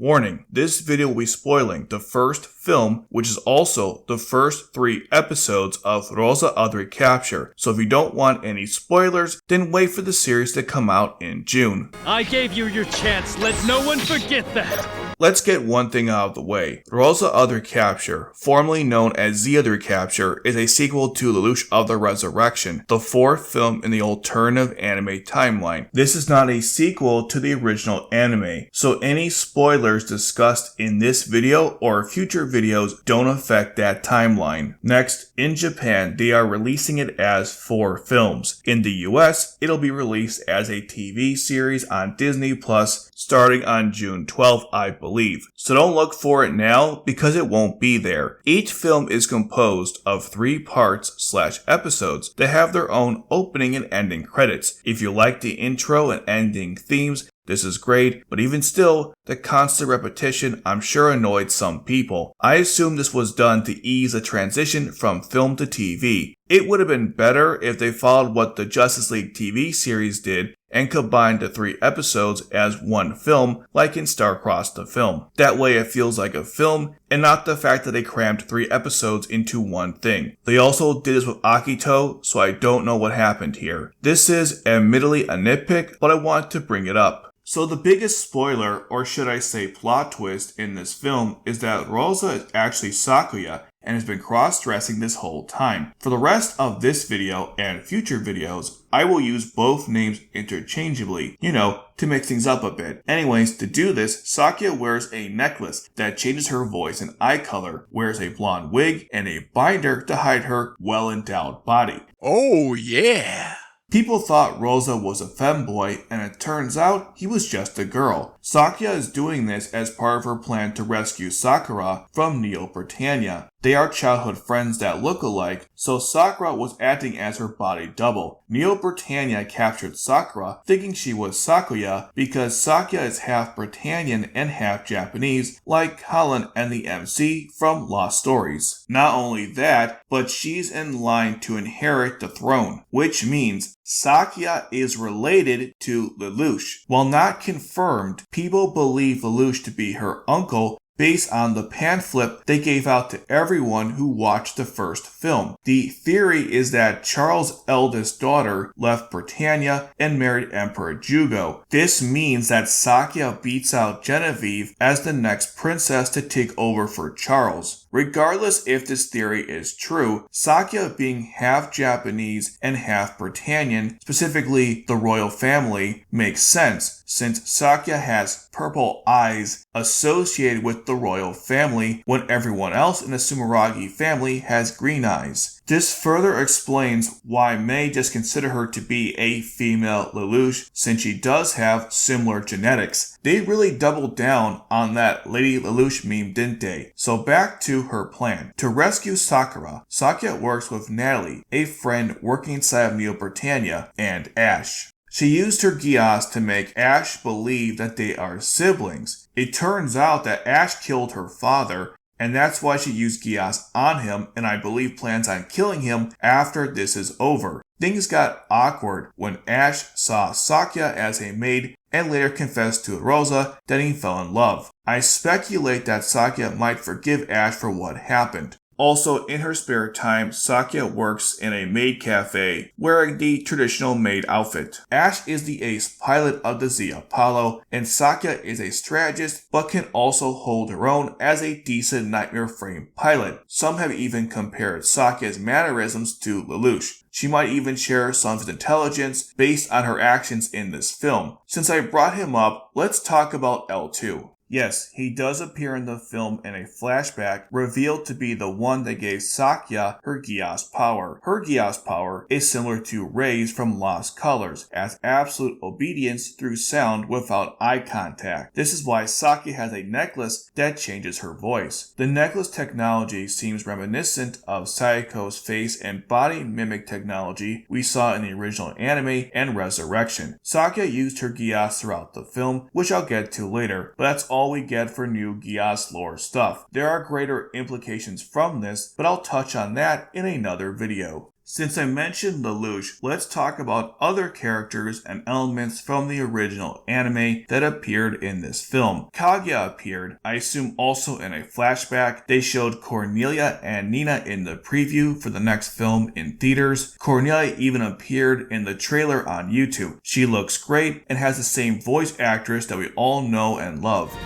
Warning, this video will be spoiling the first film, which is also the first 3 episodes of Roze Recapture, so if you don't want any spoilers, then wait for the series to come out in June. I gave you your chance, let no one forget that! Let's get one thing out of the way. Roze Recapture, formerly known as Geass Recapture, is a sequel to Lelouch of the Resurrection, the 4th film in the alternative anime timeline. This is not a sequel to the original anime, so any spoilers discussed in this video or future videos don't affect that timeline. Next, in Japan, they are releasing it as 4 films. In the US, it'll be released as a TV series on Disney Plus starting on June 12th, I believe. So don't look for it now because it won't be there. Each film is composed of 3 parts/episodes that have their own opening and ending credits. If you like the intro and ending themes, this is great, but even still, the constant repetition I'm sure annoyed some people. I assume this was done to ease the transition from film to TV. It would have been better if they followed what the Justice League TV series did and combined the 3 episodes as one film like in Star-Crossed the Film. That way it feels like a film and not the fact that they crammed 3 episodes into one thing. They also did this with Akito, so I don't know what happened here. This is admittedly a nitpick, but I want to bring it up. So the biggest spoiler, or should I say plot twist, in this film is that Roze is actually Sakya and has been cross-dressing this whole time. For the rest of this video and future videos, I will use both names interchangeably, to mix things up a bit. Anyways, to do this, Sakya wears a necklace that changes her voice and eye color, wears a blonde wig, and a binder to hide her well-endowed body. Oh yeah! People thought Roze was a femboy, and it turns out he was just a girl. Sakya is doing this as part of her plan to rescue Sakura from Neo Britannia. They are childhood friends that look alike, so Sakura was acting as her body double. Neo Britannia captured Sakura, thinking she was Sakya because Sakya is half Britannian and half Japanese, like Colin and the MC from Lost Stories. Not only that, but she's in line to inherit the throne, which means Sakya is related to Lelouch. While not confirmed, people believe Lelouch to be her uncle based on the pamphlet they gave out to everyone who watched the first film. The theory is that Charles' eldest daughter left Britannia and married Emperor Jugo. This means that Sakya beats out Genevieve as the next princess to take over for Charles. Regardless if this theory is true, Sakya being half Japanese and half Britannian, specifically the royal family, makes sense, since Sakya has purple eyes associated with the royal family when everyone else in the Sumeragi family has green eyes. This further explains why May just consider her to be a female Lelouch, since she does have similar genetics. They really doubled down on that Lady Lelouch meme, didn't they? So back to her plan. To rescue Sakura, Sakya works with Natalie, a friend working inside of Neo Britannia, and Ash. She used her Geass to make Ash believe that they are siblings. It turns out that Ash killed her father, and that's why she used Geass on him, and I believe plans on killing him after this is over. Things got awkward when Ash saw Sakya as a maid and later confessed to Roze that he fell in love. I speculate that Sakya might forgive Ash for what happened. Also, in her spare time, Sakya works in a maid cafe, wearing the traditional maid outfit. Ash is the ace pilot of the Z Apollo, and Sakya is a strategist, but can also hold her own as a decent nightmare frame pilot. Some have even compared Sakya's mannerisms to Lelouch. She might even share some of his intelligence based on her actions in this film. Since I brought him up, let's talk about L2. Yes, he does appear in the film in a flashback revealed to be the one that gave Sakya her Geass power. Her Geass power is similar to Rey's from Lost Colors, as absolute obedience through sound without eye contact. This is why Sakya has a necklace that changes her voice. The necklace technology seems reminiscent of Sayako's face and body mimic technology we saw in the original anime and Resurrection. Sakya used her Geass throughout the film, which I'll get to later, but that's all we get for new Geass lore stuff. There are greater implications from this, but I'll touch on that in another video. Since I mentioned Lelouch, let's talk about other characters and elements from the original anime that appeared in this film. Sakya appeared, I assume also in a flashback. They showed Cornelia and Nina in the preview for the next film in theaters. Cornelia even appeared in the trailer on YouTube. She looks great and has the same voice actress that we all know and love.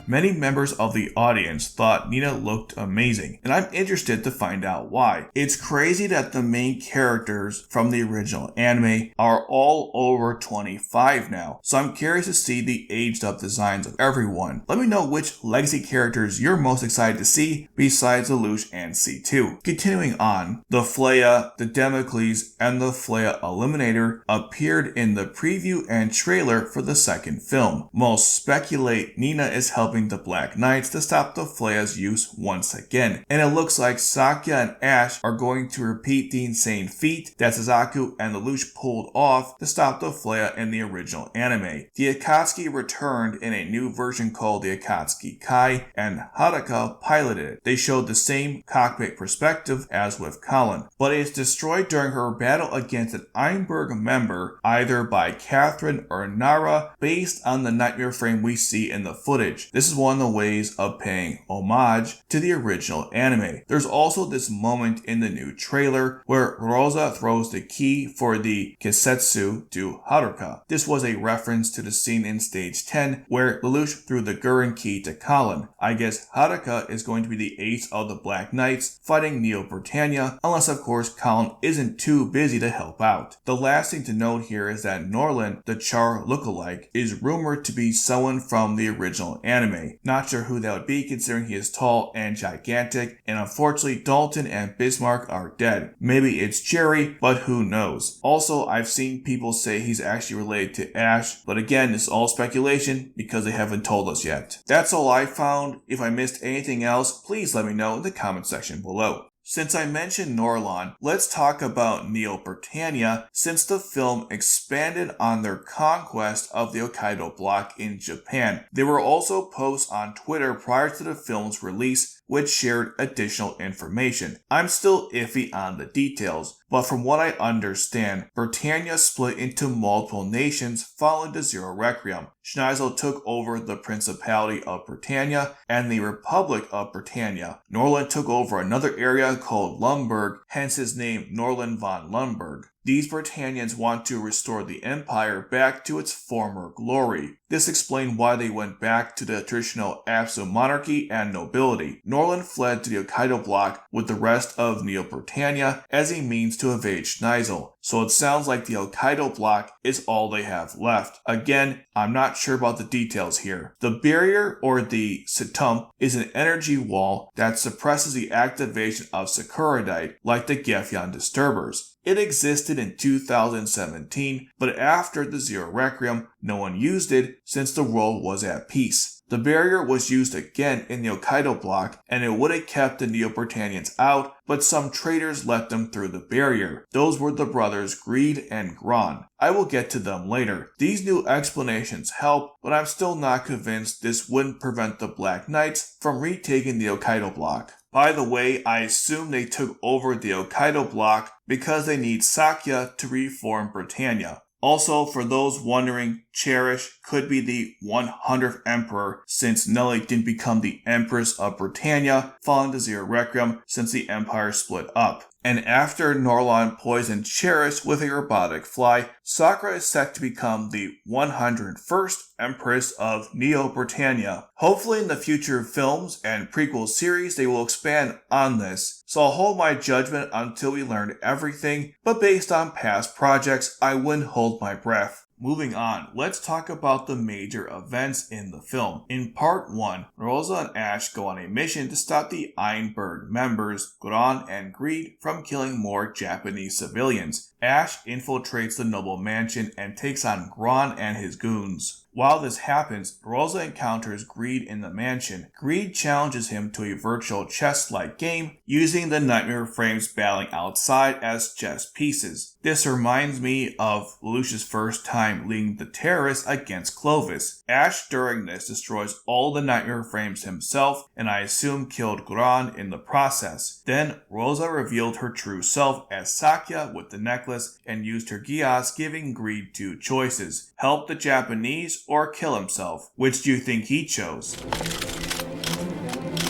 Many members of the audience thought Nina looked amazing, and I'm interested to find out why. It's crazy that the main characters from the original anime are all over 25 now, so I'm curious to see the aged up designs of everyone. Let me know which legacy characters you're most excited to see besides Lelouch and C2. Continuing on, the Flea, the Damocles, and the Flea Eliminator appeared in the preview and trailer for the second film. Most speculate Nina is helping the Black Knights to stop the Flea's use once again, and it looks like Sakya and Ash are going to repeat the insane feat that Suzaku and Lelouch pulled off to stop the Flea in the original anime. The Akatsuki returned in a new version called the Akatsuki Kai, and Haruka piloted it. They showed the same cockpit perspective as with Colin, but it is destroyed during her battle against an Einberg member, either by Catherine or Nara, based on the nightmare frame we see in the footage. This is one of the ways of paying homage to the original anime. There's also this moment in the new trailer where Roze throws the key for the Kisetsu to Haruka. This was a reference to the scene in stage 10 where Lelouch threw the Gurren key to Colin. I guess Haruka is going to be the ace of the Black Knights fighting Neo Britannia, unless of course Colin isn't too busy to help out. The last thing to note here is that Norlin, the Char lookalike, is rumored to be someone from the original anime. Not sure who that would be considering he is tall and gigantic, and unfortunately Dalton and Bismarck are dead. Maybe it's Jerry, but who knows. Also, I've seen people say he's actually related to Ash, but again, this is all speculation because they haven't told us yet. That's all I found. If I missed anything else, please let me know in the comment section below. Since I mentioned Norlon, let's talk about Neo Britannia, since the film expanded on their conquest of the Hokkaido block in Japan. There were also posts on Twitter prior to the film's release which shared additional information. I'm still iffy on the details, but from what I understand, Britannia split into multiple nations following the Zero Requiem. Schneizel took over the Principality of Britannia and the Republic of Britannia. Norlin took over another area called Lumberg, hence his name Norlin von Lumberg. These Britannians want to restore the empire back to its former glory. This explained why they went back to the traditional absolute monarchy and nobility. Norlin fled to the Hokkaido block with the rest of Neo Britannia as a means to evade Schneizel, so it sounds like the Hokkaido block is all they have left. Again, I'm not sure about the details here. The barrier, or the Sitump, is an energy wall that suppresses the activation of Sakuradite, like the Gefyan disturbers. It existed in 2017, but after the Zero Requiem, no one used it since the world was at peace. The barrier was used again in the Hokkaido block, and it would have kept the Neo Britannians out, but some traitors let them through the barrier. Those were the brothers Greed and Gron. I will get to them later. These new explanations help, but I'm still not convinced this wouldn't prevent the Black Knights from retaking the Hokkaido block. By the way, I assume they took over the Hokkaido block because they need Sakya to reform Britannia. Also, for those wondering, Cherish could be the 100th emperor since Nelly didn't become the Empress of Britannia following the Zero Requiem since the empire split up. And after Norlon poisoned Cherish with a robotic fly, Sakura is set to become the 101st Empress of Neo Britannia. Hopefully in the future films and prequel series they will expand on this, so I'll hold my judgment until we learn everything, but based on past projects, I wouldn't hold my breath. Moving on, let's talk about the major events in the film. In part 1, Roze and Ash go on a mission to stop the Einberg members, Gron and Greed, from killing more Japanese civilians. Ash infiltrates the noble mansion and takes on Gron and his goons. While this happens, Roze encounters Greed in the mansion. Greed challenges him to a virtual chess-like game, using the nightmare frames battling outside as chess pieces. This reminds me of Lelouch's first time leading the terrorists against Clovis. Ash during this destroys all the nightmare frames himself, and I assume killed Gran in the process. Then Roze revealed her true self as Sakya with the necklace and used her Geass, giving Greed two choices: help the Japanese or kill himself. Which do you think he chose?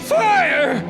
Fire!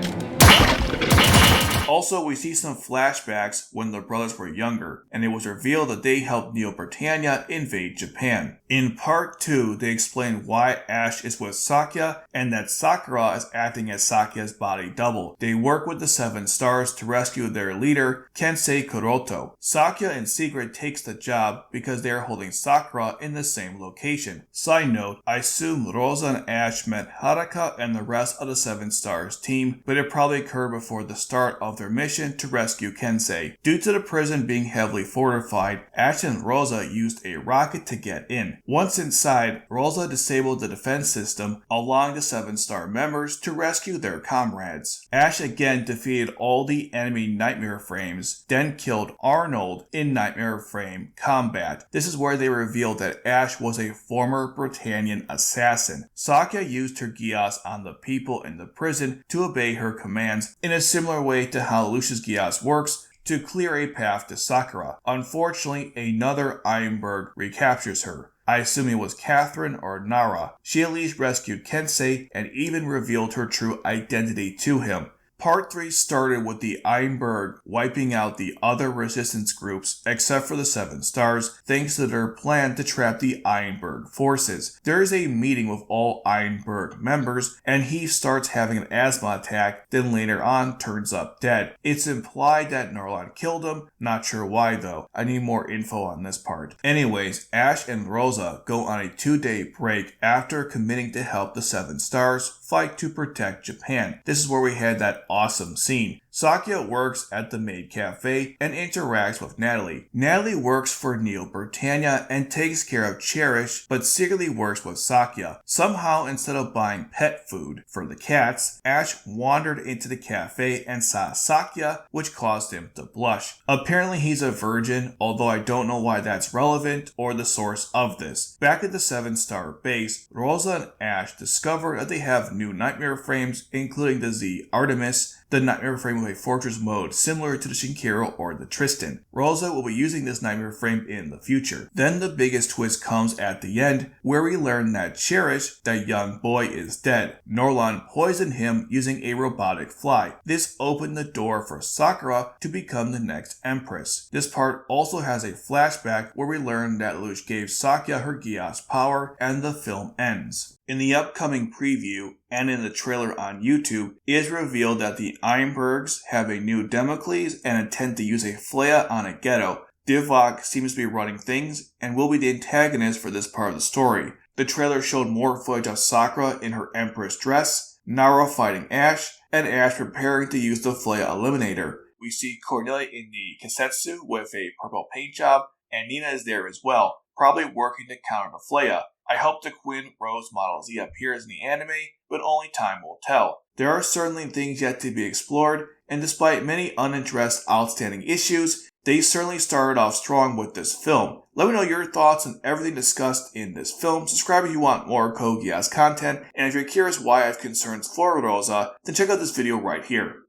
Also, we see some flashbacks when the brothers were younger, and it was revealed that they helped Neo Britannia invade Japan. In part 2, they explain why Ash is with Sakya, and that Sakura is acting as Sakya's body double. They work with the 7 stars to rescue their leader, Kensei Kuroto. Sakya in secret takes the job because they are holding Sakura in the same location. Side note, I assume Roze and Ash met Haruka and the rest of the 7 stars team, but it probably occurred before the start of their mission to rescue Kensei. Due to the prison being heavily fortified, Ash and Roze used a rocket to get in. Once inside, Roze disabled the defense system, allowing the 7-star members to rescue their comrades. Ash again defeated all the enemy Nightmare Frames, then killed Arnold in Nightmare Frame combat. This is where they revealed that Ash was a former Britannian assassin. Sakya used her Geass on the people in the prison to obey her commands in a similar way to how Lelouch's Geass works, to clear a path to Sakura. Unfortunately, another Ironberg recaptures her. I assume it was Catherine or Nara. She at least rescued Kensei and even revealed her true identity to him. Part 3 started with the Ironberg wiping out the other resistance groups except for the 7 stars, thanks to their plan to trap the Ironberg forces. There is a meeting with all Ironberg members, and he starts having an asthma attack, then later on turns up dead. It's implied that Norlon killed him, not sure why though. I need more info on this part. Anyways, Ash and Roze go on a 2-day break after committing to help the 7 stars fight to protect Japan. This is where we had that awesome scene. Sakya works at the maid cafe and interacts with Natalie. Natalie works for Neo Britannia and takes care of Cherish, but secretly works with Sakya. Somehow, instead of buying pet food for the cats, Ash wandered into the cafe and saw Sakya, which caused him to blush. Apparently he's a virgin, although I don't know why that's relevant or the source of this. Back at the 7-star base, Roze and Ash discover that they have new nightmare frames, including the Z Artemis, the nightmare frame with a fortress mode similar to the Shinkiro or the Tristan. Roze will be using this nightmare frame in the future. Then the biggest twist comes at the end, where we learn that Cherish, that young boy, is dead. Norlon poisoned him using a robotic fly. This opened the door for Sakura to become the next empress. This part also has a flashback where we learn that Lelouch gave Sakya her Geass power, and the film ends. In the upcoming preview, and in the trailer on YouTube, it is revealed that the Ironbergs have a new Damocles and intend to use a flare on a ghetto. Divok seems to be running things, and will be the antagonist for this part of the story. The trailer showed more footage of Sakura in her Empress dress, Nara fighting Ash, and Ash preparing to use the flare eliminator. We see Cornelia in the Kisetsu with a purple paint job, and Nina is there as well, probably working to counter the flare. I hope the Quinn Rose Model Z appears in the anime, but only time will tell. There are certainly things yet to be explored, and despite many unaddressed outstanding issues, they certainly started off strong with this film. Let me know your thoughts on everything discussed in this film. Subscribe if you want more Code Geass content, and if you're curious why I have concerns for Roze, then check out this video right here.